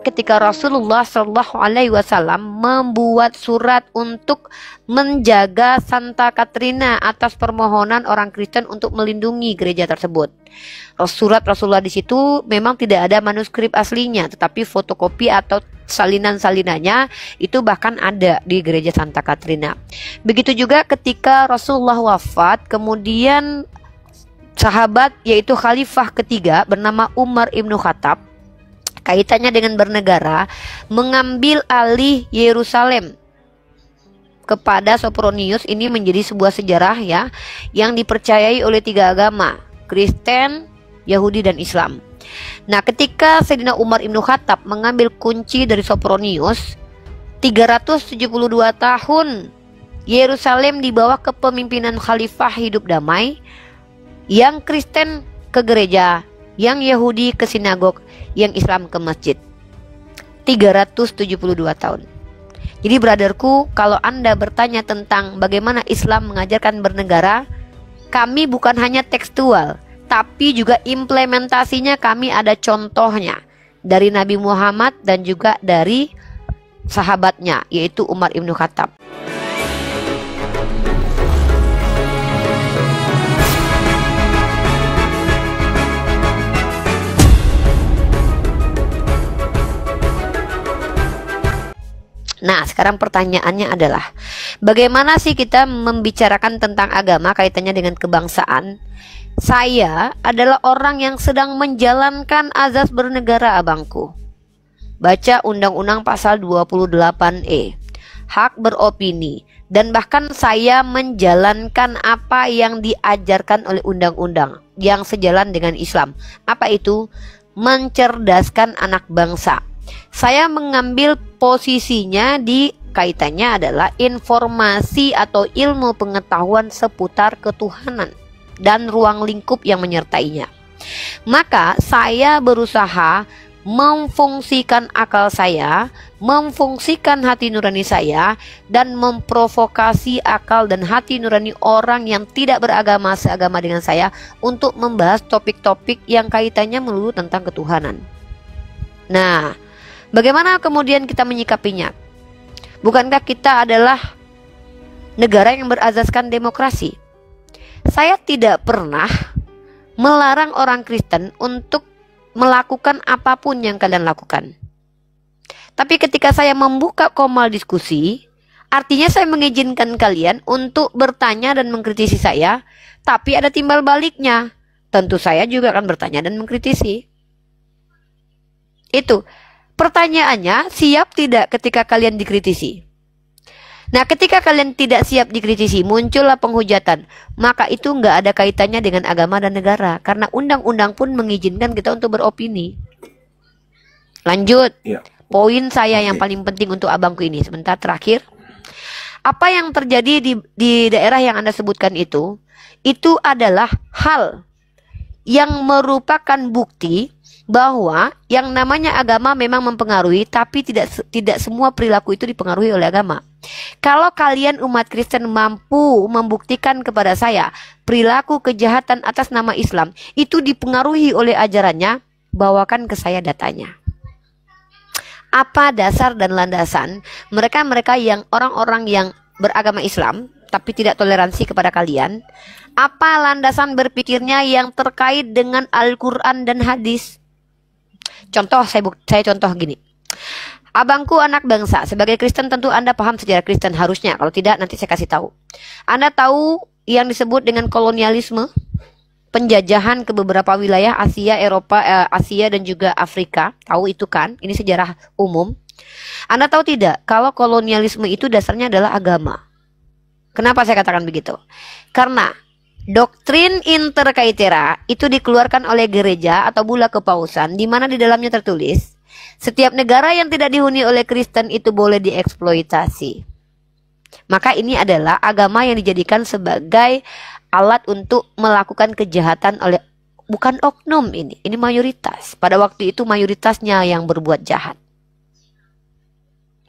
ketika Rasulullah Shallallahu Alaihi Wasallam membuat surat untuk menjaga Santa Katrina atas permohonan orang Kristen untuk melindungi gereja tersebut. Surat Rasulullah di situ memang tidak ada manuskrip aslinya, tetapi fotokopi atau salinan-salinannya itu bahkan ada di gereja Santa Katrina. Begitu juga ketika Rasulullah wafat, kemudian sahabat yaitu khalifah ketiga bernama Umar ibnu Khattab, kaitannya dengan bernegara, mengambil alih Yerusalem kepada Sopronius. Ini menjadi sebuah sejarah ya, yang dipercayai oleh tiga agama, Kristen, Yahudi, dan Islam. Nah, ketika Sayyidina Umar ibnu Khattab mengambil kunci dari Sopronius, 372 tahun Yerusalem di bawah kepemimpinan khalifah hidup damai, yang Kristen ke gereja, yang Yahudi ke sinagog, yang Islam ke masjid. 372 tahun. Jadi brotherku, kalau Anda bertanya tentang bagaimana Islam mengajarkan bernegara, kami bukan hanya tekstual, tapi juga implementasinya kami ada contohnya dari Nabi Muhammad dan juga dari sahabatnya, yaitu Umar ibnu Khattab. Nah, sekarang pertanyaannya adalah, bagaimana sih kita membicarakan tentang agama kaitannya dengan kebangsaan? Saya adalah orang yang sedang menjalankan azas bernegara, abangku. Baca Undang-Undang Pasal 28E, hak beropini, dan bahkan saya menjalankan apa yang diajarkan oleh undang-undang yang sejalan dengan Islam. Apa itu? Mencerdaskan anak bangsa. Saya mengambil posisinya di kaitannya adalah informasi atau ilmu pengetahuan seputar ketuhanan dan ruang lingkup yang menyertainya. Maka saya berusaha memfungsikan akal saya, memfungsikan hati nurani saya, dan memprovokasi akal dan hati nurani orang yang tidak beragama seagama dengan saya untuk membahas topik-topik yang kaitannya melulu tentang ketuhanan. Nah, bagaimana kemudian kita menyikapinya? Bukankah kita adalah negara yang berazaskan demokrasi? Saya tidak pernah melarang orang Kristen untuk melakukan apapun yang kalian lakukan. Tapi ketika saya membuka komal diskusi, artinya saya mengizinkan kalian untuk bertanya dan mengkritisi saya, tapi ada timbal baliknya. Tentu saya juga akan bertanya dan mengkritisi. Itu. Pertanyaannya, siap tidak ketika kalian dikritisi? Nah, ketika kalian tidak siap dikritisi, muncullah penghujatan. Maka itu nggak ada kaitannya dengan agama dan negara. Karena undang-undang pun mengizinkan kita untuk beropini. Lanjut. Ya. Poin saya yang paling penting untuk abangku ini. Sebentar, terakhir. Apa yang terjadi di daerah yang Anda sebutkan itu adalah hal yang merupakan bukti bahwa yang namanya agama memang mempengaruhi, tapi tidak semua perilaku itu dipengaruhi oleh agama. Kalau kalian umat Kristen mampu membuktikan kepada saya perilaku kejahatan atas nama Islam itu dipengaruhi oleh ajarannya, bawakan ke saya datanya. Apa dasar dan landasan mereka yang orang-orang yang beragama Islam tapi tidak toleransi kepada kalian? Apa landasan berpikirnya yang terkait dengan Al-Quran dan hadis? Contoh, saya contoh gini. Abangku anak bangsa, sebagai Kristen tentu Anda paham sejarah Kristen harusnya. Kalau tidak nanti saya kasih tahu. Anda tahu yang disebut dengan kolonialisme, penjajahan ke beberapa wilayah Asia, Eropa, Asia dan juga Afrika. Tahu itu kan? Ini sejarah umum. Anda tahu tidak kalau kolonialisme itu dasarnya adalah agama? Kenapa saya katakan begitu? Karena doktrin inter caetera itu dikeluarkan oleh gereja atau bula kepausan, di mana di dalamnya tertulis setiap negara yang tidak dihuni oleh Kristen itu boleh dieksploitasi. Maka ini adalah agama yang dijadikan sebagai alat untuk melakukan kejahatan oleh bukan oknum ini mayoritas. Pada waktu itu mayoritasnya yang berbuat jahat.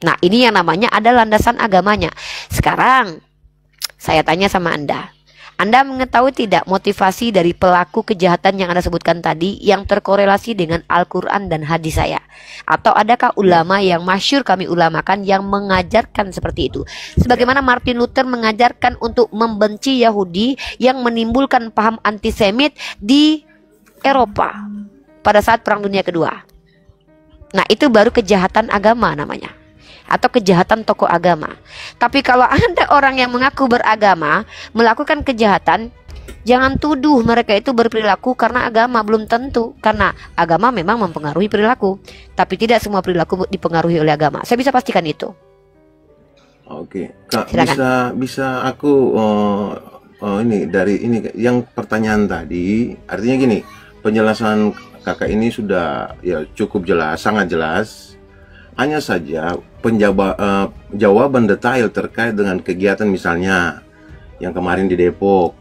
Nah, ini yang namanya ada landasan agamanya. Sekarang saya tanya sama Anda. Anda mengetahui tidak motivasi dari pelaku kejahatan yang Anda sebutkan tadi yang terkorelasi dengan Al-Quran dan hadis saya? Atau adakah ulama yang masyhur kami ulamakan yang mengajarkan seperti itu? Sebagaimana Martin Luther mengajarkan untuk membenci Yahudi yang menimbulkan paham antisemit di Eropa pada saat Perang Dunia Kedua. Nah, itu baru kejahatan agama namanya, atau kejahatan tokoh agama. Tapi kalau ada orang yang mengaku beragama melakukan kejahatan, jangan tuduh mereka itu berperilaku karena agama. Belum tentu, karena agama memang mempengaruhi perilaku, tapi tidak semua perilaku dipengaruhi oleh agama. Saya bisa pastikan itu. Oke, Kak, Silakan. bisa aku ini dari ini yang pertanyaan tadi, artinya gini, penjelasan kakak ini sudah ya cukup jelas, sangat jelas. Hanya saja jawaban detail terkait dengan kegiatan misalnya yang kemarin di Depok.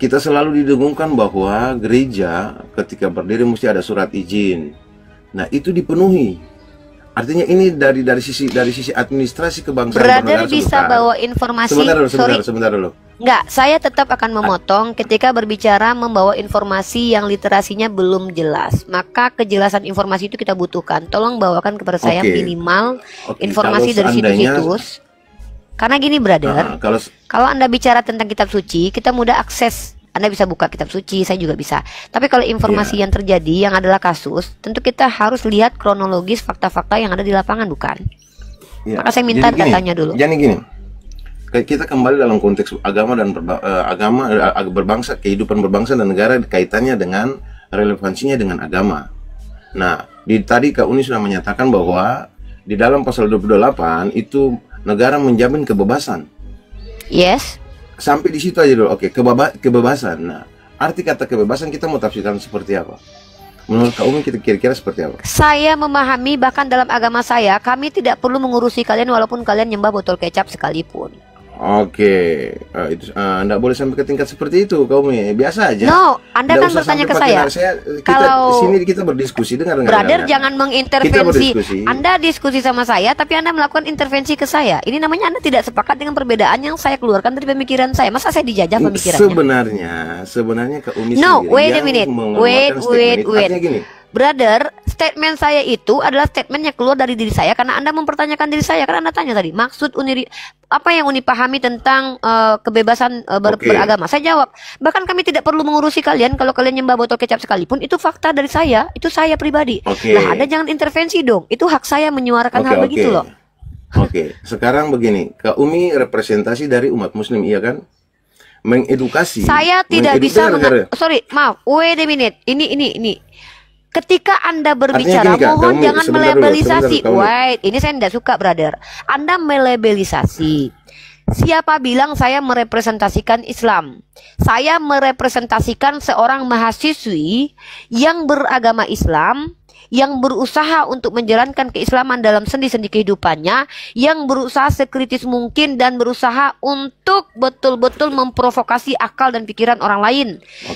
Kita selalu didengungkan bahwa gereja ketika berdiri mesti ada surat izin. Nah, itu dipenuhi. Artinya ini dari sisi administrasi kebangsaan Brother bisa bawa informasi. Sebentar dulu. Enggak, saya tetap akan memotong ketika berbicara membawa informasi yang literasinya belum jelas. Maka kejelasan informasi itu kita butuhkan. Tolong bawakan kepada saya minimal informasi dari situs-situs. Karena gini brother, kalau Anda bicara tentang kitab suci, kita mudah akses. Anda bisa buka kitab suci, saya juga bisa. Tapi kalau informasi yang terjadi yang adalah kasus, tentu kita harus lihat kronologis fakta-fakta yang ada di lapangan, bukan? Maka saya minta datanya dulu. Jadi gini, kita kembali dalam konteks agama dan berbangsa, kehidupan berbangsa dan negara kaitannya dengan relevansinya dengan agama. Nah, tadi Kak Uni sudah menyatakan bahwa di dalam pasal 28 itu negara menjamin kebebasan. Yes. Sampai di situ aja dulu. Oke, kebebasan. Nah, arti kata kebebasan kita mau tafsirkan seperti apa? Menurut Kak Umi kira-kira seperti apa? Saya memahami bahkan dalam agama saya, kami tidak perlu mengurusi kalian walaupun kalian nyembah botol kecap sekalipun. Oke, itu Anda boleh sampai ke tingkat seperti itu, Kak Umi. Biasa aja. No, Anda kan bertanya ke saya. Kalau sini kita berdiskusi dengar. Brother, jangan mengintervensi. Anda diskusi sama saya, tapi Anda melakukan intervensi ke saya. Ini namanya Anda tidak sepakat dengan perbedaan yang saya keluarkan dari pemikiran saya. Masa saya dijajah pemikirannya? Sebenarnya Kak Umi no, wait a minute. Wait. Brother, statement saya itu adalah statement yang keluar dari diri saya karena Anda mempertanyakan diri saya. Karena Anda tanya tadi, maksud apa yang Uni pahami tentang kebebasan beragama. Saya jawab, bahkan kami tidak perlu mengurusi kalian kalau kalian nyembah botol kecap sekalipun. Itu fakta dari saya, itu saya pribadi. Nah, Anda jangan intervensi dong. Itu hak saya menyuarakan hal begitu loh. Oke, sekarang begini, Kak Umi representasi dari umat muslim, iya kan? Mengedukasi. Saya tidak bisa sorry, maaf, wait a minute. Ini. Ketika Anda berbicara, mohon jangan melabelisasi. Wait, ini saya tidak suka, brother. Anda melabelisasi. Siapa bilang saya merepresentasikan Islam? Saya merepresentasikan seorang mahasiswi yang beragama Islam, yang berusaha untuk menjalankan keislaman dalam sendi-sendi kehidupannya, yang berusaha sekritis mungkin dan berusaha untuk betul-betul memprovokasi akal dan pikiran orang lain.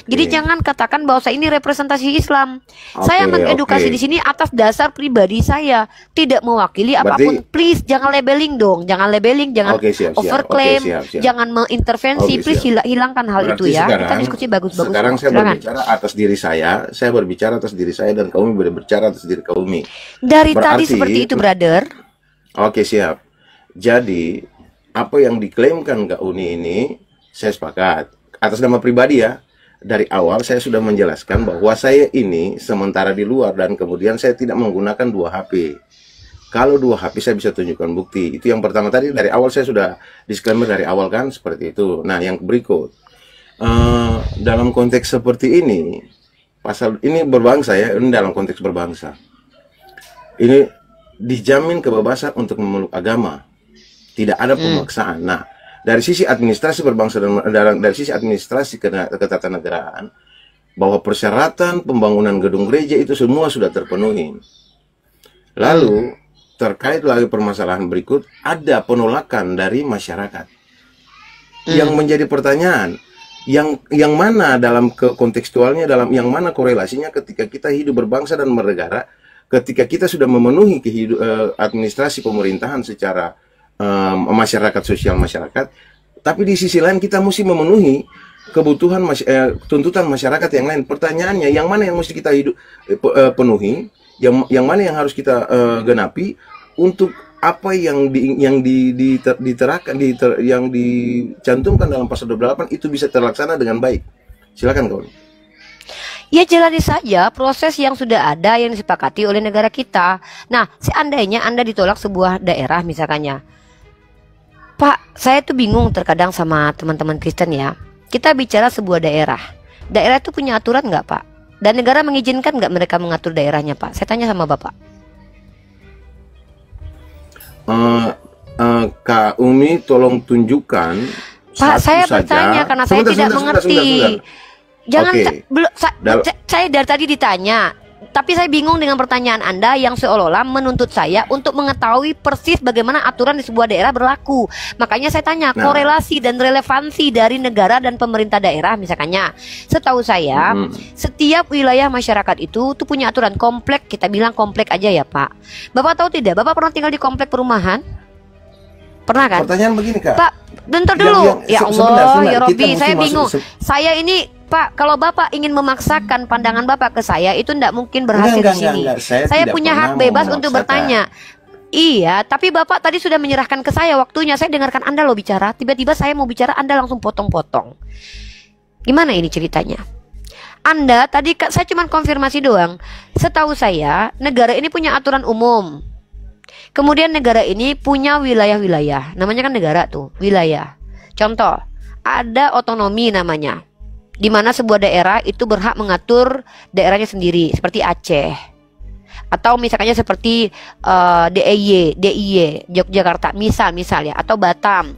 Jadi jangan katakan bahwa saya ini representasi Islam. Saya mengedukasi di sini atas dasar pribadi saya, tidak mewakili apapun. Please jangan labeling dong, jangan overclaim, jangan mengintervensi. Please hilangkan hal itu ya. Kita diskusi bagus-bagus. Sekarang saya berbicara atas diri saya berbicara atas diri saya dan kamu berbicara atas diri Kak Umi. Dari tadi seperti itu, brother. Oke, siap. Jadi, apa yang diklaimkan Kak Uni ini, saya sepakat. Atas nama pribadi ya, dari awal saya sudah menjelaskan bahwa saya ini sementara di luar dan kemudian saya tidak menggunakan 2 HP. Kalau 2 HP saya bisa tunjukkan bukti. Itu yang pertama tadi, dari awal saya sudah disclaimer dari awal kan, seperti itu. Nah, yang berikut. Dalam konteks seperti ini, pasal ini berbangsa ya, ini dalam konteks berbangsa. Ini dijamin kebebasan untuk memeluk agama. Tidak ada pemaksaan. Nah, dari sisi administrasi berbangsa dan dari sisi administrasi ketatanegaraan, bahwa persyaratan pembangunan gedung gereja itu semua sudah terpenuhi. Lalu, terkait lagi permasalahan berikut, ada penolakan dari masyarakat. Yang menjadi pertanyaan, yang mana dalam kontekstualnya, dalam yang mana korelasinya ketika kita hidup berbangsa dan bernegara, ketika kita sudah memenuhi administrasi pemerintahan secara masyarakat, sosial masyarakat, Tapi di sisi lain kita mesti memenuhi kebutuhan tuntutan masyarakat yang lain. Pertanyaannya, yang mana yang mesti kita penuhi, yang mana yang harus kita genapi untuk apa yang yang dicantumkan dalam pasal 28 itu bisa terlaksana dengan baik. Silakan kawan. Ya jalani saja proses yang sudah ada yang disepakati oleh negara kita. Nah, seandainya Anda ditolak sebuah daerah misalkannya, Pak, saya tuh bingung terkadang sama teman-teman Kristen ya. Kita bicara sebuah daerah. Daerah itu punya aturan nggak, Pak? Dan negara mengizinkan nggak mereka mengatur daerahnya, Pak? Saya tanya sama Bapak. Kak Umi, tolong tunjukkan. Pak, saya bertanya karena saya tidak mengerti. Jangan, saya dari tadi ditanya, tapi saya bingung dengan pertanyaan Anda yang seolah-olah menuntut saya untuk mengetahui persis bagaimana aturan di sebuah daerah berlaku. Makanya saya tanya korelasi dan relevansi dari negara dan pemerintah daerah misalkannya. Setahu saya, setiap wilayah masyarakat itu tuh punya aturan komplek, kita bilang komplek aja ya Pak. Bapak tahu tidak, Bapak pernah tinggal di komplek perumahan? Pernah kan? Pertanyaan begini Kak. Pak, bentar dulu. Ya Allah, ya Robi, saya bingung. Saya ini Pak, kalau Bapak ingin memaksakan pandangan Bapak ke saya, itu tidak mungkin berhasil di sini. Saya punya hak bebas untuk bertanya. Iya, tapi Bapak tadi sudah menyerahkan ke saya waktunya. Saya dengarkan Anda loh bicara. Tiba-tiba saya mau bicara, Anda langsung potong-potong. Gimana ini ceritanya? Anda tadi saya cuma konfirmasi doang. Setahu saya, negara ini punya aturan umum. Kemudian negara ini punya wilayah-wilayah. Namanya kan negara tuh, wilayah. Contoh, ada otonomi namanya, di mana sebuah daerah itu berhak mengatur daerahnya sendiri, seperti Aceh, atau misalnya seperti DIY, Yogyakarta, misal ya, atau Batam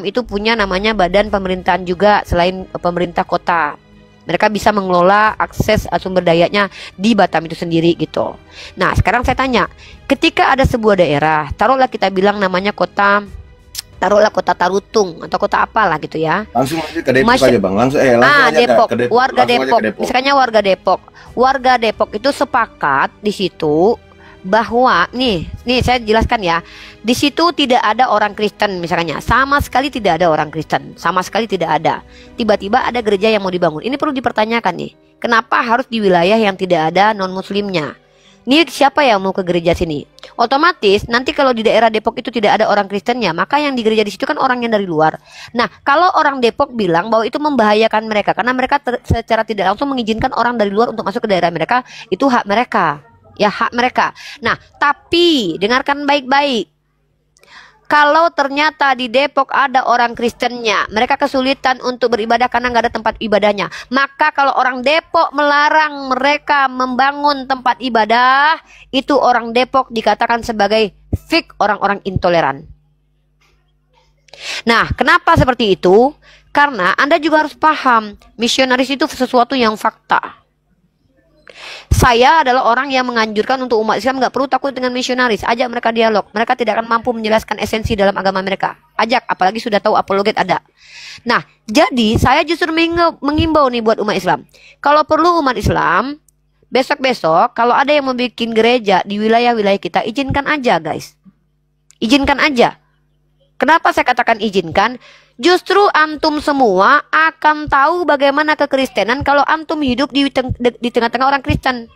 itu punya namanya badan pemerintahan juga selain pemerintah kota. Mereka bisa mengelola akses sumber dayanya di Batam itu sendiri gitu. Nah, sekarang saya tanya, ketika ada sebuah daerah, taruhlah kita bilang namanya kota Tarutung atau kota apalah gitu ya. Langsung aja ke Depok aja Bang. Langsung aja Depok. Ke Depok. Warga Depok. Misalnya warga Depok. Warga Depok itu sepakat di situ bahwa nih saya jelaskan ya. Di situ tidak ada orang Kristen misalnya. Sama sekali tidak ada orang Kristen. Sama sekali tidak ada. Tiba-tiba ada gereja yang mau dibangun. Ini perlu dipertanyakan nih. Kenapa harus di wilayah yang tidak ada non-muslimnya? Ini siapa yang mau ke gereja sini? Otomatis nanti kalau di daerah Depok itu tidak ada orang Kristennya, maka yang di gereja di situ kan orang yang dari luar. Nah, kalau orang Depok bilang bahwa itu membahayakan mereka karena mereka secara tidak langsung mengizinkan orang dari luar untuk masuk ke daerah mereka, itu hak mereka. Ya, hak mereka. Nah, tapi dengarkan baik-baik. Kalau ternyata di Depok ada orang Kristennya, mereka kesulitan untuk beribadah karena nggak ada tempat ibadahnya. Maka kalau orang Depok melarang mereka membangun tempat ibadah, itu orang Depok dikatakan sebagai fake orang-orang intoleran. Nah, kenapa seperti itu? Karena Anda juga harus paham, misionaris itu sesuatu yang fakta. Saya adalah orang yang menganjurkan untuk umat Islam nggak perlu takut dengan misionaris. Ajak mereka dialog. Mereka tidak akan mampu menjelaskan esensi dalam agama mereka. Ajak, apalagi sudah tahu apologet ada. Nah, jadi saya justru mengimbau nih buat umat Islam. Kalau perlu umat Islam, besok-besok kalau ada yang membuat gereja di wilayah-wilayah kita, izinkan aja guys. Izinkan aja. Kenapa saya katakan izinkan? Justru antum semua akan tahu bagaimana kekristenan kalau antum hidup di tengah-tengah orang Kristen.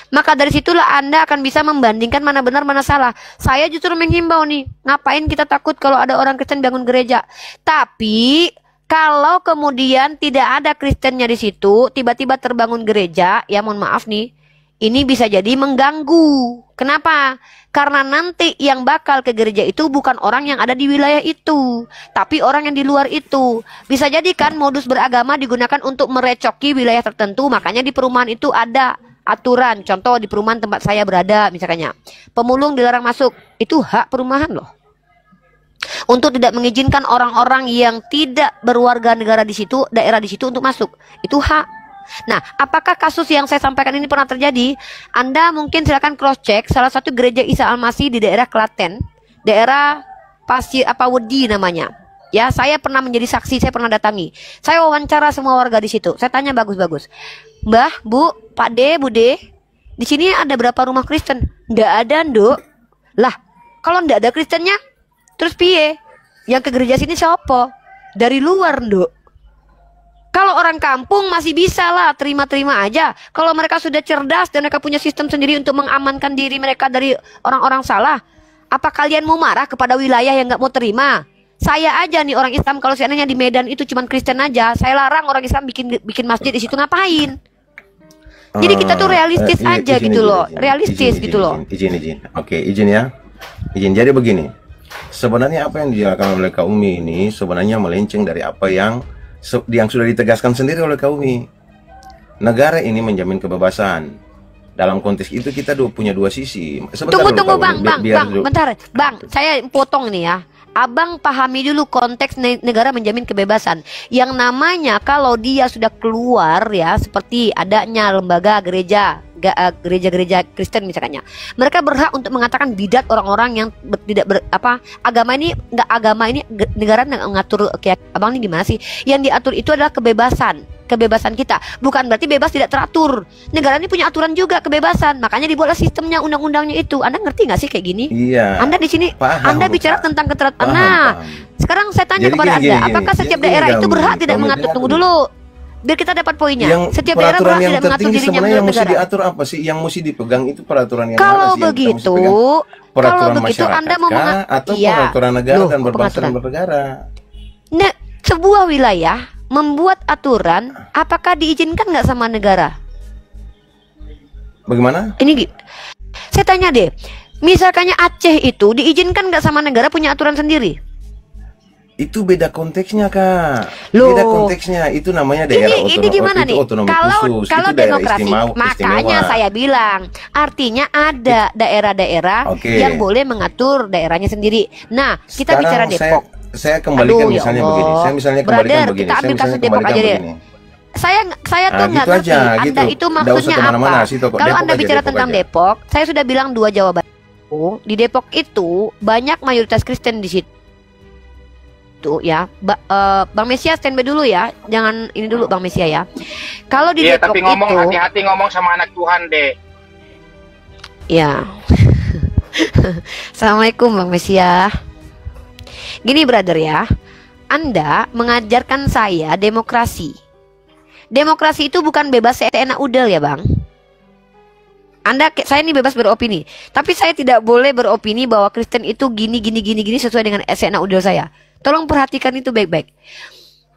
Maka dari situlah Anda akan bisa membandingkan mana benar mana salah. Saya justru menghimbau nih, ngapain kita takut kalau ada orang Kristen bangun gereja? Tapi kalau kemudian tidak ada Kristennya di situ, tiba-tiba terbangun gereja, ya mohon maaf nih, ini bisa jadi mengganggu. Kenapa? Karena nanti yang bakal ke gereja itu bukan orang yang ada di wilayah itu, tapi orang yang di luar itu. Bisa jadi kan modus beragama digunakan untuk merecoki wilayah tertentu. Makanya di perumahan itu ada aturan. Contoh di perumahan tempat saya berada misalnya, pemulung dilarang masuk. Itu hak perumahan loh, untuk tidak mengizinkan orang-orang yang tidak berwarga negara di situ, daerah di situ untuk masuk. Itu hak. Nah, apakah kasus yang saya sampaikan ini pernah terjadi? Anda mungkin silakan cross check salah satu gereja Isa Al-Masih di daerah Klaten, daerah Pasir Wedi namanya. Ya, saya pernah menjadi saksi, saya pernah datangi. Saya wawancara semua warga di situ. Saya tanya bagus-bagus. Mbah, Bu, Pak D, Bude, di sini ada berapa rumah Kristen? Nggak ada, Nduk. Lah, kalau nggak ada Kristennya, terus piye? Yang ke gereja sini siapa? Dari luar, Nduk. Kalau orang kampung masih bisa lah, terima-terima aja. Kalau mereka sudah cerdas dan mereka punya sistem sendiri untuk mengamankan diri mereka dari orang-orang salah, apa kalian mau marah kepada wilayah yang nggak mau terima? Saya aja nih orang Islam, kalau seandainya di Medan itu cuman Kristen aja, saya larang orang Islam bikin masjid di situ, ngapain? Jadi kita tuh realistis aja gitu loh, realistis gitu loh. Izin. Oke, izin ya. Izin. Jadi begini. Sebenarnya apa yang dilakukan oleh Kak Umi ini sebenarnya melenceng dari apa yang sudah ditegaskan sendiri oleh Kak Umi. Negara ini menjamin kebebasan. Dalam konteks itu kita punya dua sisi. Tunggu bang, bentar, bang, saya potong nih ya. Abang pahami dulu konteks negara menjamin kebebasan. Yang namanya kalau dia sudah keluar ya, seperti adanya lembaga gereja Kristen misalnya, mereka berhak untuk mengatakan bidat orang-orang yang tidak agama ini negara nggak mengatur. Kayak abang ini gimana sih? Yang diatur itu adalah kebebasan kita, bukan berarti bebas tidak teratur. Negara ini punya aturan juga kebebasan, makanya dibuatlah sistemnya, undang-undangnya itu. Anda ngerti nggak sih kayak gini? Iya. Anda di sini, Anda bicara tentang keteraturan. Nah, sekarang saya tanya kepada Anda, apakah setiap daerah itu berhak tidak mengatur? Tunggu dulu, biar kita dapat poinnya. Setiap daerah berhak tidak mengatur dirinya menurut yang mesti negara. diatur apa sih? Yang mesti dipegang itu peraturan yang Kalau mana sih? begitu, Peraturan Anda mau atau peraturan negara dan berbangsa dan bernegara? Nah, sebuah wilayah membuat aturan, apakah diizinkan nggak sama negara? Bagaimana? Ini saya tanya deh, misalkannya Aceh itu diizinkan nggak sama negara punya aturan sendiri? Itu beda konteksnya, Kak. Loh, beda konteksnya. Itu namanya daerah otonomi. Ini gimana nih? Kalau itu demokrasi, makanya saya bilang, artinya ada daerah-daerah yang boleh mengatur daerahnya sendiri. Nah, kita bicara Depok. Saya kembalikan misalnya begini. Saya misalnya kembalikan begini. Kita ambil kasus Depok aja deh. Saya tuh nggak gitu ngerti aja, Anda gitu. itu maksudnya apa. Kalau Anda bicara tentang Depok, saya sudah bilang 2 jawaban. Di Depok itu banyak mayoritas Kristen di situ ya. Bang Mesia standby dulu ya, jangan ini dulu Bang Mesia ya. Kalau di Depok tapi ngomong hati-hati ngomong sama anak Tuhan deh. Ya. Assalamualaikum Bang Mesia. Gini brother ya, Anda mengajarkan saya demokrasi. Demokrasi itu bukan bebas seenak udel ya Bang. Saya ini bebas beropini, tapi saya tidak boleh beropini bahwa Kristen itu gini sesuai dengan seenak udel saya. Tolong perhatikan itu baik-baik.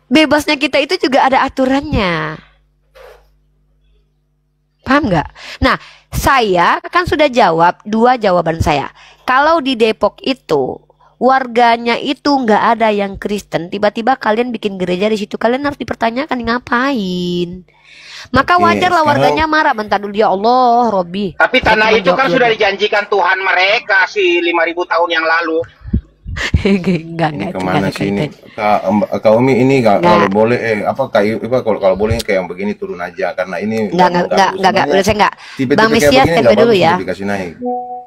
Bebasnya kita itu juga ada aturannya. Paham nggak? Nah, saya kan sudah jawab 2 jawaban saya. Kalau di Depok itu warganya itu nggak ada yang Kristen, tiba-tiba kalian bikin gereja di situ, kalian harus dipertanyakan ngapain. Maka wajarlah warganya marah. Bentar dulu ya Allah, Robi. Tapi tanah itu kan sudah dijanjikan Tuhan mereka sih 5.000 tahun yang lalu. Enggak kemana sih ini? Kak Umi ini kalau boleh kalau boleh kayak yang begini turun aja karena ini enggak saya enggak. Bang Mesia standby dulu ya.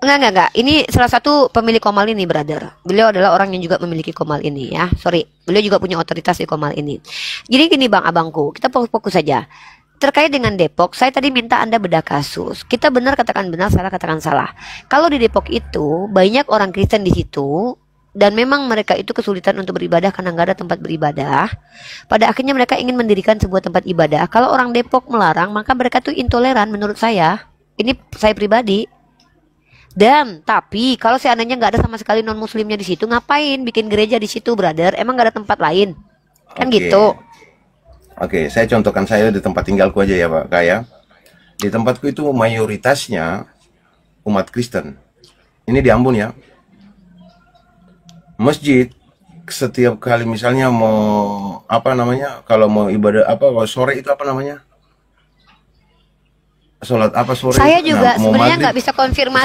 Enggak. Ini salah satu pemilik Komal ini, brother. Beliau adalah orang yang juga memiliki Komal ini ya. Sorry, beliau juga punya otoritas di Komal ini. Jadi gini Bang Abangku, kita fokus saja. Terkait dengan Depok, saya tadi minta Anda bedah kasus. Kita benar katakan benar, salah katakan salah. Kalau di Depok itu banyak orang Kristen di situ, dan memang mereka itu kesulitan untuk beribadah karena nggak ada tempat beribadah. Pada akhirnya mereka ingin mendirikan sebuah tempat ibadah. Kalau orang Depok melarang, maka mereka tuh intoleran menurut saya. Ini saya pribadi. Dan tapi kalau seandainya nggak ada sama sekali non muslimnya di situ, ngapain bikin gereja di situ, brother? Emang nggak ada tempat lain? Kan gitu. Oke, saya contohkan saya di tempat tinggalku aja ya Pak Kaya. Di tempatku itu mayoritasnya umat Kristen. Ini di Ambon ya. Masjid setiap kali misalnya mau kalau mau ibadah sore itu sholat sore. Saya juga sebenarnya nggak bisa konfirmasi.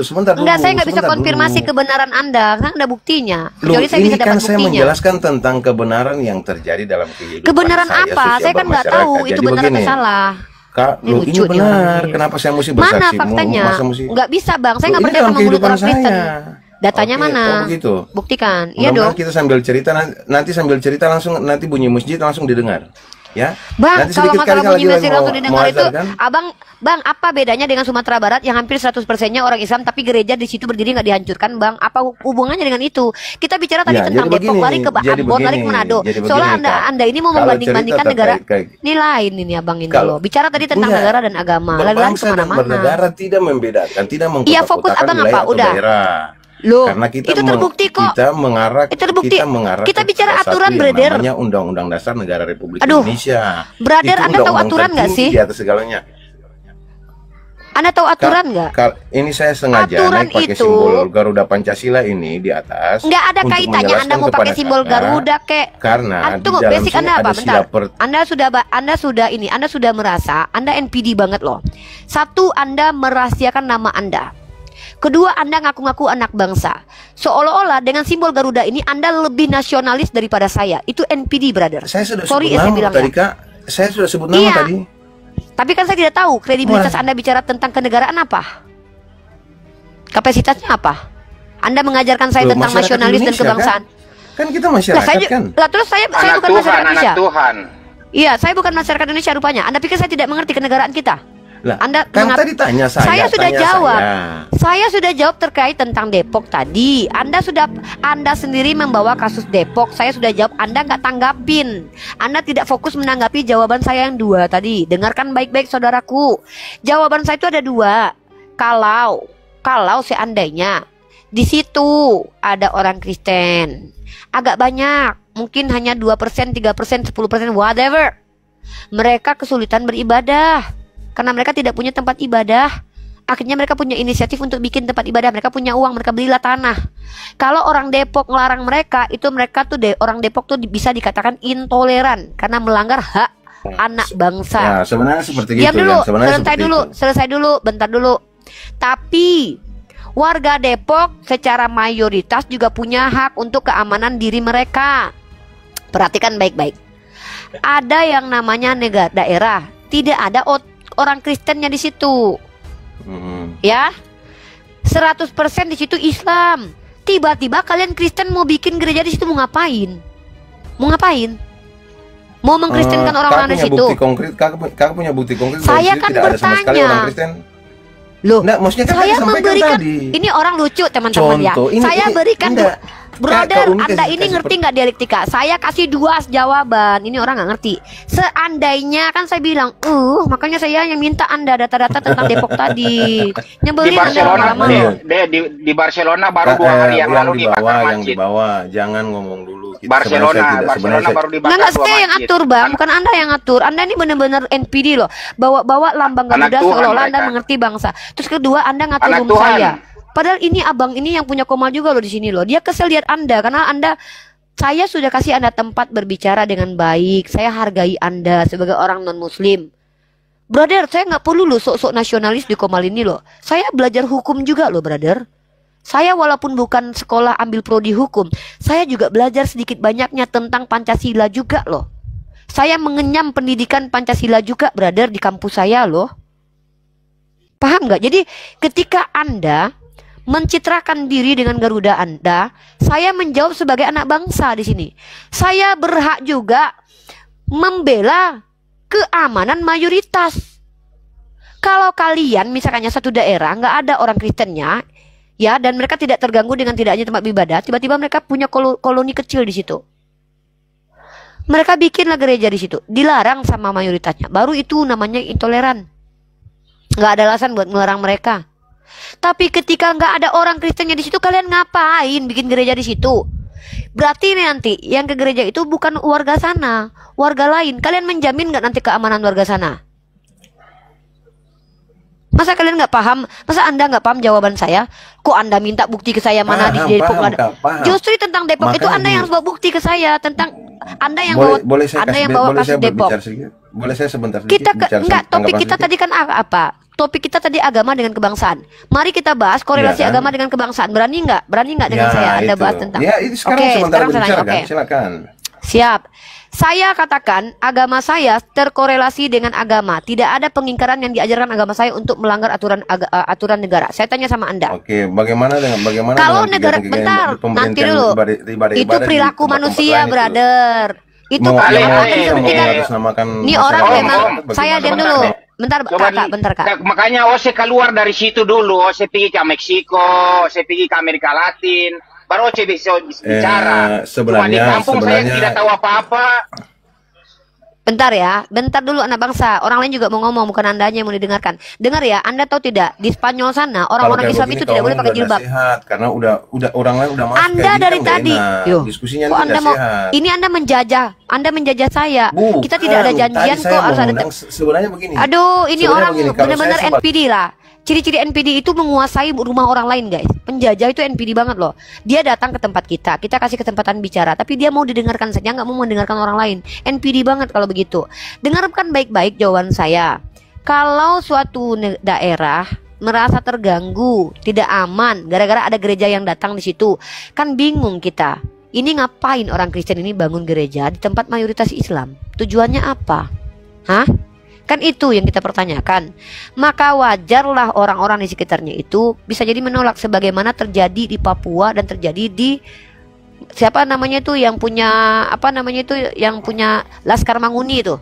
Sebentar dulu. Enggak, saya nggak bisa konfirmasi kebenaran Anda, kan ada buktinya. Kecuali saya bisa dapat buktinya. Saya menjelaskan tentang kebenaran yang terjadi dalam kehidupan kebenaran apa? Saya kan nggak tahu itu benar atau salah. Kak, ini benar. Kenapa saya mesti bersaksi? Mana faktanya? Nggak bisa Bang, saya nggak percaya sama mulut orang Kristen. Datanya mana? Begitu. Buktikan. Iya dong. Kita sambil cerita nanti bunyi masjid langsung didengar. Ya. Bang, Nanti kalau sedikit masalah kali bunyi lagi mesir langsung didengar mau itu, azan, kan? Bang, apa bedanya dengan Sumatera Barat yang hampir 100%-nya orang Islam tapi gereja di situ berdiri nggak dihancurkan, Bang? Apa hubungannya dengan itu? Kita bicara tadi Ya, tentang jadi Depok, begini, lari ke jadi Ambon, lari ke begini, Manado. jadi Soalnya begini, Kak. Anda ini mau Kalau membanding-bandingkan cerita negara terkait- ini lain ini Abang ini Kalau- loh. Bicara tadi tentang Enggak. negara dan agama, lari Berbangsa dan kemana-mana. bernegara tidak membedakan, tidak Iya, fokus mengkotak-kotakan Abang wilayah apa? atau Udah. daerah. Loh, Karena kita itu terbukti kok. kita mengarah Itu terbukti. Kita ke bicara satu aturan, yang brother. namanya Undang-Undang Dasar Negara Republik Aduh, Indonesia. brother, Itu Anda tahu undang-undang aturan nggak tertinggi sih? Di atas segalanya. Anda tahu aturan nggak? Ini saya sengaja Aturan naik pakai itu- simbol Garuda Pancasila ini di atas. Nggak ada untuk kaitannya Anda menjelaskan mau pakai kepada simbol kakak, Garuda kek. Karena Tunggu, di dalam basic sini Anda apa? ada Bentar. sila Anda sudah merasa Anda NPD banget loh. Satu, Anda merahasiakan nama Anda. Kedua, Anda ngaku-ngaku anak bangsa. Seolah-olah dengan simbol Garuda ini Anda lebih nasionalis daripada saya. Itu NPD, brother. Saya sudah Sorry sebut ya saya nama bilang tadi, ya. Kak. Saya sudah sebut nama Iya. tadi. Tapi kan saya tidak tahu kredibilitas Wah. Anda bicara tentang kenegaraan apa. Kapasitasnya apa? Anda mengajarkan saya Loh, tentang masyarakat nasionalis dan Indonesia, kebangsaan. Kan kita Lah, masyarakat kan. terus saya Anak bukan Tuhan, masyarakat Indonesia. anak Tuhan. Iya, saya bukan masyarakat Indonesia rupanya. Anda pikir saya tidak mengerti kenegaraan kita? Lah, Anda kan tadi tanya Saya sudah tanya jawab. saya. Saya sudah jawab terkait tentang Depok tadi. Anda sendiri membawa kasus Depok. Saya sudah jawab. Anda nggak tanggapin. Anda tidak fokus menanggapi jawaban saya yang dua tadi. Dengarkan baik-baik, saudaraku. Jawaban saya itu ada dua. Kalau seandainya di situ ada orang Kristen, agak banyak, mungkin hanya 2%, 3%, 10%, whatever. Mereka kesulitan beribadah karena mereka tidak punya tempat ibadah. Akhirnya mereka punya inisiatif untuk bikin tempat ibadah. Mereka punya uang, mereka belilah tanah. Kalau orang Depok ngelarang mereka, itu mereka tuh orang Depok tuh bisa dikatakan intoleran karena melanggar hak anak bangsa. Ya, sebenarnya seperti Diam itu dulu, kan. Sebenarnya selesai seperti dulu, itu. selesai dulu, bentar dulu. Tapi warga Depok secara mayoritas juga punya hak untuk keamanan diri mereka. Perhatikan baik-baik. Ada yang namanya negara daerah, tidak ada orang Kristennya di situ. Ya. 100% di situ Islam. Tiba-tiba kalian Kristen mau bikin gereja di situ, mau ngapain? Mau ngapain? Mau mengkristenkan orang-orang di situ? Kakak punya bukti konkret. Saya bahwa di situ kan tidak ada sama sekali bertanya. orang Kristen. Loh, Nggak, maksudnya kan saya tadi sampaikan memberikan tadi. ini orang lucu teman-teman ya. Contoh, Saya berikan enggak. brother, Kak Uni Anda kasih- ini kasih ngerti nggak dialektika? Saya kasih dua jawaban. Ini orang nggak ngerti. Seandainya kan saya bilang, makanya saya yang minta Anda data-data tentang Depok tadi. Di Nyebelin Anda Barcelona, lama-lama Iya. loh. di Barcelona baru 2 hari yang lalu di bawah, dibakar yang di masjid. bawah. Jangan ngomong dulu. Barcelona baru dibakar Nggak, 2 saya yang masjid. atur bang, bukan Anda yang atur. Anda ini benar-benar NPD loh. Bawa lambang Anak Garuda Tuhan seolah-olah Anda mereka. mengerti bangsa. Terus kedua, Anda ngatur Anak room Tuhan. saya. Padahal ini abang ini yang punya Komal juga loh di sini loh. Dia kesel lihat Anda karena saya sudah kasih Anda tempat berbicara dengan baik. Saya hargai Anda sebagai orang non-Muslim. Brother, saya nggak perlu loh sok-sok nasionalis di Komal ini loh. Saya belajar hukum juga loh, brother. Saya walaupun bukan sekolah ambil prodi hukum, saya juga belajar sedikit banyaknya tentang Pancasila juga loh. Saya mengenyam pendidikan Pancasila juga, brother, di kampus saya loh. Paham nggak? Jadi ketika Anda mencitrakan diri dengan Garuda Anda, saya menjawab sebagai anak bangsa di sini. Saya berhak juga membela keamanan mayoritas. Kalau kalian misalnya satu daerah nggak ada orang Kristennya, ya, dan mereka tidak terganggu dengan tidaknya tempat ibadah, tiba-tiba mereka punya koloni kecil di situ. Mereka bikinlah gereja di situ, dilarang sama mayoritasnya. Baru itu namanya intoleran. Nggak ada alasan buat melarang mereka. Tapi ketika nggak ada orang Kristennya di situ, kalian ngapain bikin gereja di situ? Berarti nanti yang ke gereja itu bukan warga sana, warga lain. Kalian menjamin nggak nanti keamanan warga sana? Masa kalian nggak paham? Masa Anda nggak paham jawaban saya? Kok Anda minta bukti ke saya mana di Depok nggak ada? Justru Justru tentang Depok itu Makanya Anda yang harus bawa bukti ke saya tentang Anda yang boleh saya Anda kasih, yang bawa boleh kasus saya Depok. berbicara sedikit? Boleh saya sebentar sedikit Kita bicara enggak, topik tanggapan kita sedikit? tadi kan apa? Topik kita tadi agama dengan kebangsaan. Mari kita bahas korelasi Ya, kan? agama dengan kebangsaan. Berani nggak? Berani nggak dengan saya Anda itu. bahas tentang? Ya, itu sekarang Oke, sebentar sekarang saya berbicara tanya, kan? oke. Silakan. Siap. Saya katakan agama saya terkorelasi dengan agama. Tidak ada pengingkaran yang diajarkan agama saya untuk melanggar aturan negara. Saya tanya sama Anda. Oke, bagaimana Kalau dengan negara kegiatan-kegiatan bentar, nanti pemerintahan dulu. ibadah Itu di perilaku tempat-tempat manusia, lain itu? brother. Itu Mau kan yang mau orang kita mau tidak. mengatasnamakan Ini masalah orang Om, memang Om. saya diam Sebentar, dulu. Nek. Bentar Coba kakak, bentar kak. makanya Ose keluar dari situ dulu. Ose pergi ke Meksiko, Ose pergi ke Amerika Latin, baru Ose bisa bicara. Cuma di kampung saya tidak tahu apa-apa. Bentar ya, bentar dulu anak bangsa. Orang lain juga mau ngomong, bukan Anda aja yang mau didengarkan. Dengar ya, Anda tahu tidak, di Spanyol sana orang-orang Islam itu tidak boleh pakai jilbab. Karena udah orang lain udah masuk. Anda dari tadi, yo, diskusinya kok Anda mau? sehat. Ini Anda menjajah saya. Bukan, Kita tidak ada janjian kok harus ada. Sebenarnya begini. Aduh, ini orang begini, kalau benar-benar saya NPD lah. Ciri-ciri NPD itu menguasai rumah orang lain, guys. Penjajah itu NPD banget loh. Dia datang ke tempat kita kasih kesempatan bicara, tapi dia mau didengarkan saja, nggak mau mendengarkan orang lain. NPD banget kalau begitu. Dengarkan baik-baik jawaban saya. Kalau suatu daerah merasa terganggu, tidak aman, gara-gara ada gereja yang datang di situ, kan bingung kita. Ini ngapain orang Kristen ini bangun gereja di tempat mayoritas Islam? Tujuannya apa? Hah? Kan itu yang kita pertanyakan. Maka wajarlah orang-orang di sekitarnya itu bisa jadi menolak, sebagaimana terjadi di Papua dan terjadi di siapa namanya itu yang punya yang punya Laskar Manguni itu.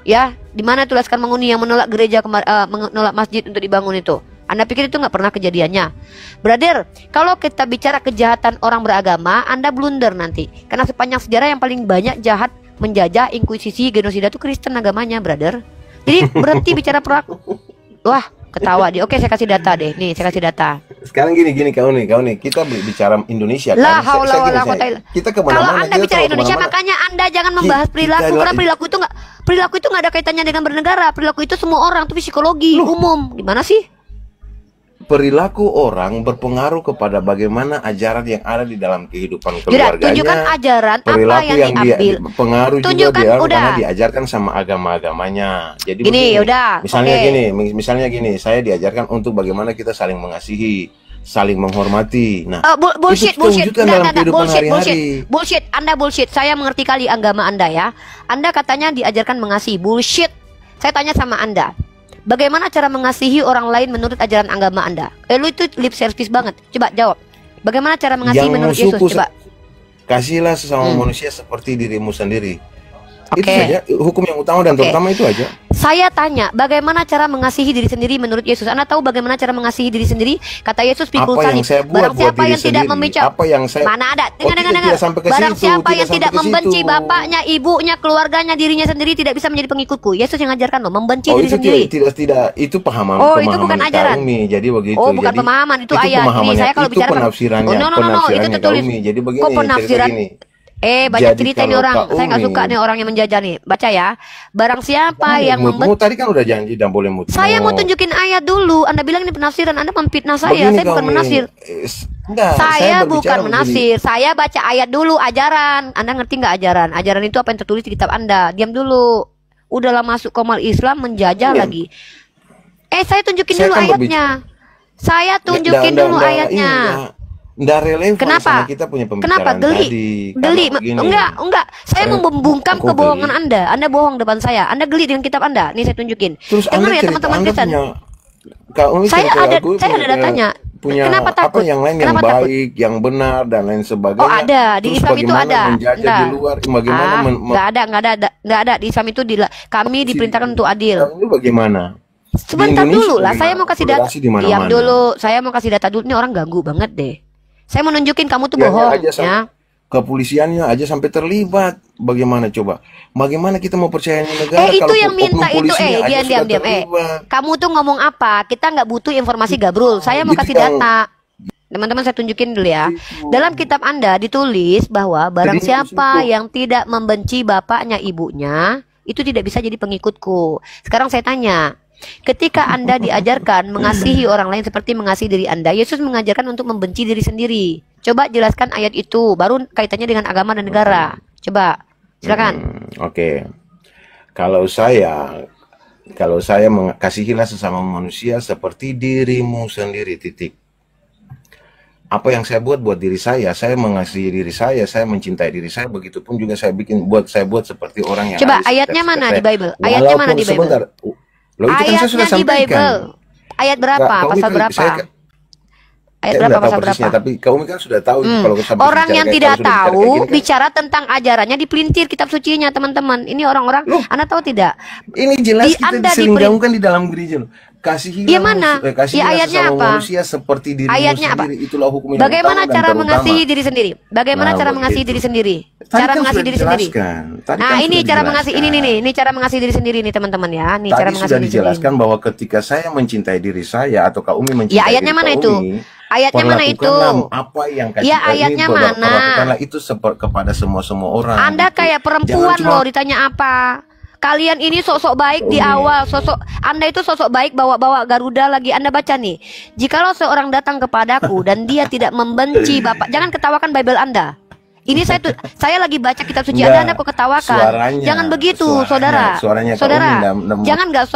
Ya, di mana tuh Laskar Manguni yang menolak gereja menolak masjid untuk dibangun itu? Anda pikir itu nggak pernah kejadiannya? Brother, kalau kita bicara kejahatan orang beragama, Anda blunder nanti. Karena sepanjang sejarah yang paling banyak jahat, menjajah, inkuisisi, genosida itu Kristen agamanya, brother. Jadi berhenti bicara pelaku. Wah, ketawa dia. Oke, saya kasih data deh. Nih, saya kasih data. Sekarang gini kau nih. Kita bicara Indonesia kan. Lah, haula wala quwata illa. Kita kemana-mana. Kalau Anda bicara Indonesia, makanya Anda jangan membahas perilaku, karena perilaku itu nggak ada kaitannya dengan bernegara. Perilaku itu semua orang, itu psikologi umum. Gimana sih? Perilaku orang berpengaruh kepada bagaimana ajaran yang ada di dalam kehidupan keluarganya. Tunjukkan ajaran apa yang diambil. Pengaruh Tunjukkan, juga dia udah. karena diajarkan sama agama-agamanya. Jadi Gini, udah. Misalnya gini, saya diajarkan untuk bagaimana kita saling mengasihi, saling menghormati. Nah, bullshit. hari-hari. Bullshit. Anda bullshit. Saya mengerti kali agama Anda ya. Anda katanya diajarkan mengasihi. Bullshit. Saya tanya sama Anda. Bagaimana cara mengasihi orang lain menurut ajaran agama Anda? Lu itu lip service banget. Coba jawab. Bagaimana cara mengasihi menurut Yesus? Coba. Kasihlah sesama manusia seperti dirimu sendiri. Itu Oke. saja hukum yang utama dan terutama itu aja. Saya tanya, bagaimana cara mengasihi diri sendiri menurut Yesus? Anda tahu bagaimana cara mengasihi diri sendiri? Kata Yesus, pikul Apa yang salib. saya buat Barang buat siapa diri yang tidak sendiri? membenci, Apa yang saya mana ada? Dengar. tidak sampai ke Barang situ, siapa yang sampai tidak ke membenci situ. bapaknya, ibunya, keluarganya, dirinya sendiri tidak bisa menjadi pengikutku. Yesus yang ngajarkan loh, membenci diri itu sendiri. tidak itu pemahaman. Oh, itu bukan ajaran. Kaumi. Jadi begitu. Oh, bukan pemahaman, itu ayat. Ini saya kalau bicara penafsirannya. Oh, no, itu tertulis. Kaumi. Jadi begini. Kok penafsiran? Jadi Banyak cerita nih kalau orang. Saya nggak Umi- suka nih orang yang menjajah nih. Baca ya. Barang siapa yang Mutmu tadi kan udah janji dan boleh mutmu. Saya mau tunjukin ayat dulu. Anda bilang ini penafsiran. Anda memfitnah saya. Begini, Saya bukan Kaumi. menafsir. Enggak, Saya berbicara bukan begini. menafsir. Saya baca ayat dulu, ajaran. Anda ngerti nggak ajaran? Ajaran itu apa yang tertulis di kitab Anda. Diam dulu. Udahlah masuk komal Islam menjajah lagi. Saya tunjukin Saya dulu kan ayatnya. Saya tunjukin dulu ayatnya. Nggak relevan Kenapa? sama kita punya Kenapa? pembicaraan Geli. tadi. Geli. Karena begini. Enggak. Saya mau membungkam Kok kebohongan geli? Anda. Anda bohong depan saya. Anda geli dengan kitab Anda. Nih saya tunjukin. Terus Dengar Anda ya cerita teman-teman Anda Kristen. saya ada datanya. punya Kenapa takut? apa yang lain yang Kenapa takut? baik, yang benar dan lain sebagainya. Oh, ada. Di Terus Islam itu bagaimana ada. menjajah Enggak. di luar, bagaimana Nggak ada. Di Islam itu kami diperintahkan untuk adil. Itu bagaimana? Sebentar Indonesia dulu lah, gimana? saya mau kasih data. Toleransi di mana-mana. Diam dulu, saya mau kasih data dulu. Ini orang ganggu banget deh. Saya mau nunjukin kamu tuh Ya, bohong aja ya. Kepolisiannya aja sampai terlibat. Bagaimana coba? Bagaimana kita mau percaya negara Itu kalau yang minta oknum itu polisinya aja diam. sudah terlibat? Kamu tuh ngomong apa? Kita nggak butuh informasi gabrul. Saya mau Itu kasih yang- data. Teman-teman saya tunjukin dulu ya. Dalam kitab Anda ditulis bahwa barang Jadi, siapa itu. yang tidak membenci bapaknya ibunya itu tidak bisa jadi pengikutku. Sekarang saya tanya, ketika Anda diajarkan mengasihi orang lain seperti mengasihi diri Anda, Yesus mengajarkan untuk membenci diri sendiri. Coba jelaskan ayat itu, baru kaitannya dengan agama dan negara. Coba, silakan. Oke. Kalau saya mengasihilah sesama manusia seperti dirimu sendiri, titik. Apa yang saya buat diri saya mengasihi diri saya mencintai diri saya, begitupun juga saya buat seperti orang yang Coba ada di ayatnya sekitar mana saya. di Bible? Ayatnya mana di Bible? Sebentar. Loh, itu kan saya sudah Ayatnya di sampaikan. Bible. Ayat berapa? Kak, Pasal Kaumi, berapa? Ayat berapa, pasal persisnya, berapa? tapi Kak Umi kan sudah tahu kalau orang yang tidak tahu kan? bicara tentang ajarannya dipelintir kitab sucinya, teman-teman. Ini orang-orang, Anda tahu tidak? Ini jelas kita diselinggungkan di dalam gereja loh. Kasihilah ayatnya apa? Manusia seperti dirimu sendiri. Itulah hukum yang bagaimana cara mengasihi diri sendiri? Bagaimana cara mengasihi diri sendiri? Cara mengasihi diri sendiri. Nah, ini cara mengasihi ini cara mengasihi diri sendiri nih, teman-teman ya. Ini cara mengasihi diri sendiri. Tadi sudah dijelaskan bahwa ketika saya mencintai diri saya atau Kak Umi mencintai ya, ayatnya mana itu? Ayatnya mana itu? Apa yang ya, ayatnya mana? Perlakukanlah itu kepada semua orang. Anda kayak perempuan loh, ditanya apa? Kalian ini sosok baik di awal, Anda itu sosok baik bawa-bawa Garuda lagi. Anda baca nih, jikalau seorang datang kepadaku dan dia tidak membenci Bapak, jangan ketawakan Bible Anda. Ini saya lagi baca kitab suci Anda kok ketawakan. Jangan begitu, saudara. Jangan nggak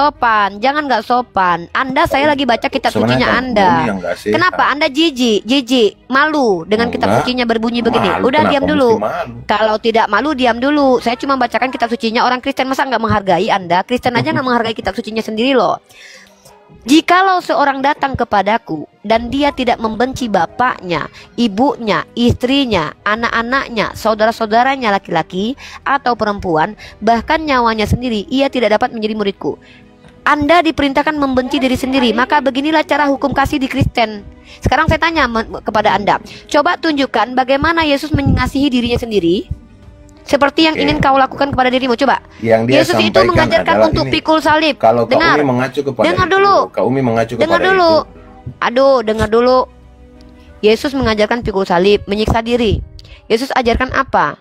sopan. Saya lagi baca kitab sucinya Anda. Kenapa Anda jijik, malu dengan kitab sucinya berbunyi begini? Udah diam dulu. Kalau tidak malu diam dulu. Saya cuma bacakan kitab sucinya. Orang Kristen masa nggak menghargai Anda? Kristen aja nggak menghargai kitab sucinya sendiri loh. Jikalau seorang datang kepadaku dan dia tidak membenci bapaknya, ibunya, istrinya, anak-anaknya, saudara-saudaranya laki-laki atau perempuan, bahkan nyawanya sendiri, ia tidak dapat menjadi muridku. Anda diperintahkan membenci diri sendiri, maka beginilah cara hukum kasih di Kristen. Sekarang saya tanya kepada Anda, coba tunjukkan bagaimana Yesus mengasihi dirinya sendiri seperti yang ingin kau lakukan kepada dirimu. Coba. Yesus itu mengajarkan untuk pikul salib. Kalau Kak Umi mengacu kepada dengar dulu. Kak Umi mengacu kepada dengar dulu. Aduh, dengar dulu. Yesus mengajarkan pikul salib, menyiksa diri. Yesus ajarkan apa?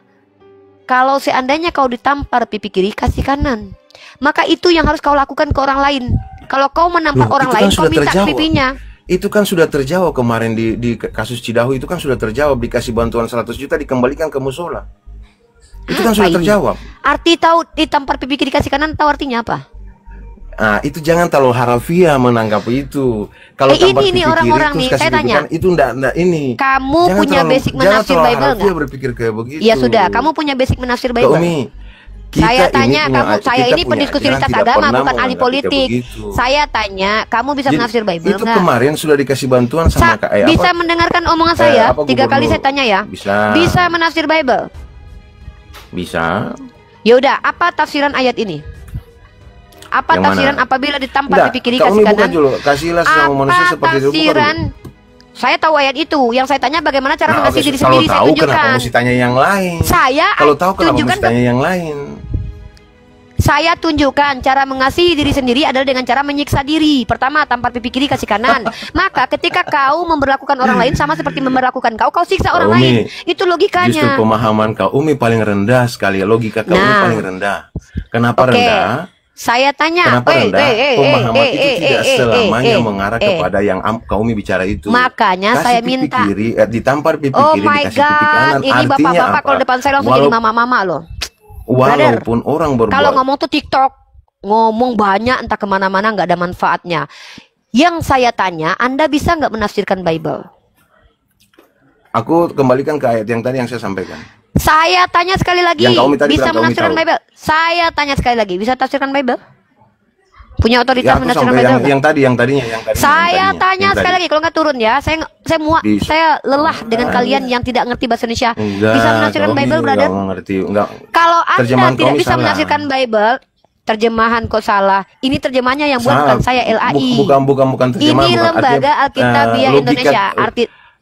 Kalau seandainya kau ditampar pipi kiri, kasih kanan. Maka itu yang harus kau lakukan ke orang lain. Kalau kau menampar orang lain, kau minta pipinya. Itu kan sudah terjawab kemarin di kasus Cidahu. Itu kan sudah terjawab, dikasih bantuan 100 juta dikembalikan ke musola. Itu kan sudah terjawab. Arti tahu ditampar pipi kiri kasih kanan, tahu artinya apa? Ah, itu jangan terlalu harafiah menangkap itu. Kalau tampar pipi kiri orang-orang nih, saya tanya. Itu enggak ini. Kamu jangan punya basic menafsir Bible enggak? Berpikir kayak begitu. Ya sudah, kamu punya basic menafsir Bible. Saya tanya saya ini pendiskusi lintas agama, bukan ahli politik. Saya tanya, kamu bisa menafsir Bible itu enggak? Kemarin sudah dikasih bantuan sama bisa mendengarkan omongan saya? 3 kali saya tanya ya. Bisa menafsir Bible? Bisa. Ya udah, apa tafsiran ayat ini? Apa yang tafsiran mana? Apabila ditampar pipi kiri kasih kanan? Kasihlah sama manusia seperti itu. Tafsiran? Saya tahu ayat itu. Yang saya tanya bagaimana cara mengasihi diri sendiri. Kalau tahu kenapa mesti tanya yang lain? Kalau tahu kenapa mesti tanya yang lain? Saya tunjukkan cara mengasihi diri sendiri adalah dengan cara menyiksa diri. Pertama, tampar pipi kiri kasih kanan. Maka ketika kau memperlakukan orang lain sama seperti memperlakukan kau siksa orang lain. Itu logikanya. Justru pemahaman Kak Umi paling rendah sekali. Logika Kak Umi paling rendah. Kenapa rendah? Saya tanya, kenapa rendah? Pemahaman itu tidak selamanya mengarah kepada yang Kak Umi bicara itu. Makanya saya minta kiri, ditampar pipi kiri, dikasih pipi kanan. Ini bapak-bapak kalau depan saya langsung jadi mama-mama loh. Walaupun orang berbuat, kalau ngomong tuh TikTok, ngomong banyak entah kemana-mana nggak ada manfaatnya. Yang saya tanya, Anda bisa nggak menafsirkan Bible? Aku kembalikan ke ayat yang tadi yang saya sampaikan. Saya tanya sekali lagi, bisa menafsirkan Bible? Saya tanya sekali lagi, bisa tafsirkan Bible? Punya otoritas menafsirkan Bible? Yang tadinya. Saya tanya sekali lagi, kalau nggak turun ya, saya lelah dengan kalian yang tidak ngerti bahasa Indonesia. Bisa menafsirkan Bible, brother? Kalau Anda tidak bisa menafsirkan Bible, terjemahan kok salah. Ini terjemahnya yang buat bukan saya, LAI. Bukan terjemahan. Ini lembaga Alkitabiah Indonesia.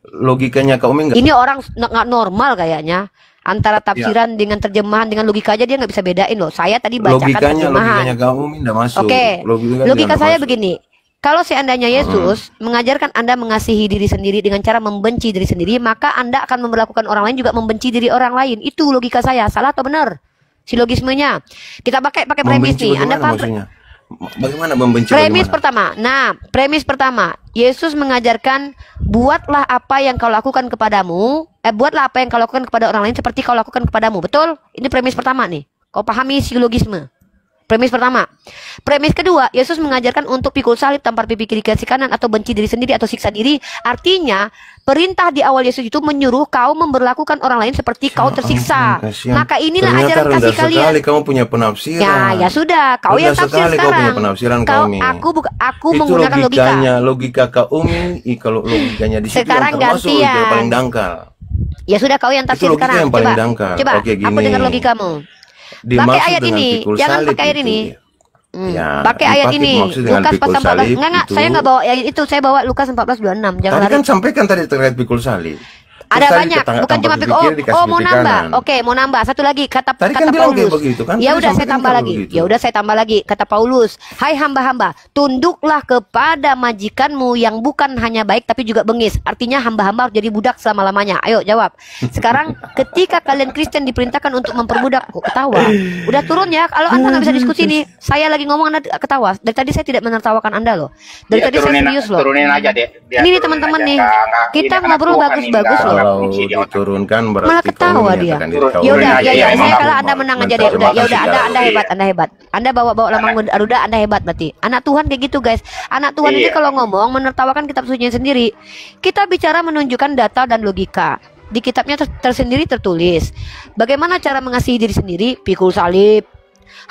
Logikanya Kak Umi ini orang nggak normal kayaknya. Antara tafsiran dengan terjemahan dengan logika aja dia nggak bisa bedain loh. Saya tadi bacakan terjemahan. Logikanya Kak Umi nggak masuk. Logika saya begini. Kalau seandainya Yesus mengajarkan Anda mengasihi diri sendiri dengan cara membenci diri sendiri, maka Anda akan memperlakukan orang lain juga membenci diri orang lain. Itu logika saya. Salah atau benar? Silogismenya. Kita pakai premis nih. Anda paham? Bagaimana membenci? Premis pertama. Nah, premis pertama, Yesus mengajarkan buatlah apa yang kau lakukan kepadamu, buatlah apa yang kau lakukan kepada orang lain seperti kau lakukan kepadamu. Betul? Ini premis pertama nih. Kau pahami silogisme. Premis pertama. Premis kedua, Yesus mengajarkan untuk pikul salib, tampar pipi kiri sisi kanan, atau benci diri sendiri atau siksa diri. Artinya, perintah di awal Yesus itu menyuruh kau memperlakukan orang lain seperti kau tersiksa. Maka inilah ajaran kasih kalian. Kamu punya penafsiran. Ya sudah, kau yang tafsir sekarang. Kau punya penafsiran aku menggunakan logika. Logika kau kalau logikanya di situ sekarang yang termasuk gantian. yang paling dangkal. Ya sudah, kau yang tafsir sekarang. Coba, Oke, aku dengar logikamu. Pakai ayat ini, jangan pakai ayat ini. Pakai ayat ini. Lukas 14. Enggak, saya nggak bawa ayat itu, saya bawa Lukas 14:26. Jangan lari. Kan sampaikan tadi terkait pikul salib. Ada banyak, bukan cuma pikul. Mau nambah. Oke, mau nambah. Satu lagi kata Paulus. Ya udah saya tambah lagi. Ya udah saya tambah lagi. Kata Paulus, "Hai hamba-hamba, tunduklah kepada majikanmu yang bukan hanya baik tapi juga bengis." Artinya hamba-hamba harus jadi budak selama-lamanya. Ayo jawab. Sekarang ketika kalian Kristen diperintahkan untuk memperbudak, kok ketawa? Udah turun ya. Kalau Anda nggak bisa diskusi nih, saya lagi ngomong Anda ketawa. Dari tadi saya tidak menertawakan Anda loh. Dari tadi saya serius loh. Turunin aja deh. Ini nih teman-teman nih. Kita ngobrol bagus-bagus loh. Kalau diturunkan berarti malah ketawa dia. Ya udah, ya saya kalah, Anda menang aja deh. Ya udah, Anda hebat. Anda bawa Lamang Garuda, Anda hebat berarti. Anak Tuhan kayak gitu, guys. Anak Tuhan ini kalau ngomong menertawakan kitab sucinya sendiri. Kita bicara menunjukkan data dan logika. Di kitabnya tersendiri tertulis bagaimana cara mengasihi diri sendiri, pikul salib.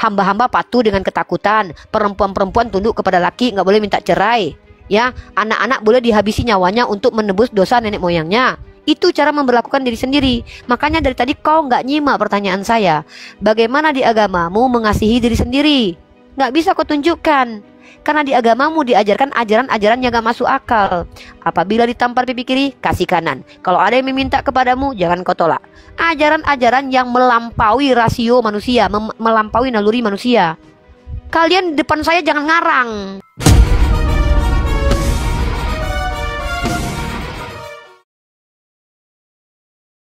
Hamba-hamba patuh dengan ketakutan. Perempuan-perempuan tunduk kepada laki, nggak boleh minta cerai. Ya, anak-anak boleh dihabisi nyawanya untuk menebus dosa nenek moyangnya. Itu cara memperlakukan diri sendiri. Makanya dari tadi kau nggak nyimak pertanyaan saya. Bagaimana di agamamu mengasihi diri sendiri? Nggak bisa kau tunjukkan. Karena di agamamu diajarkan ajaran-ajaran yang gak masuk akal. Apabila ditampar pipi kiri, kasih kanan. Kalau ada yang meminta kepadamu, jangan kau tolak. Ajaran-ajaran yang melampaui rasio manusia, melampaui naluri manusia. Kalian di depan saya jangan ngarang.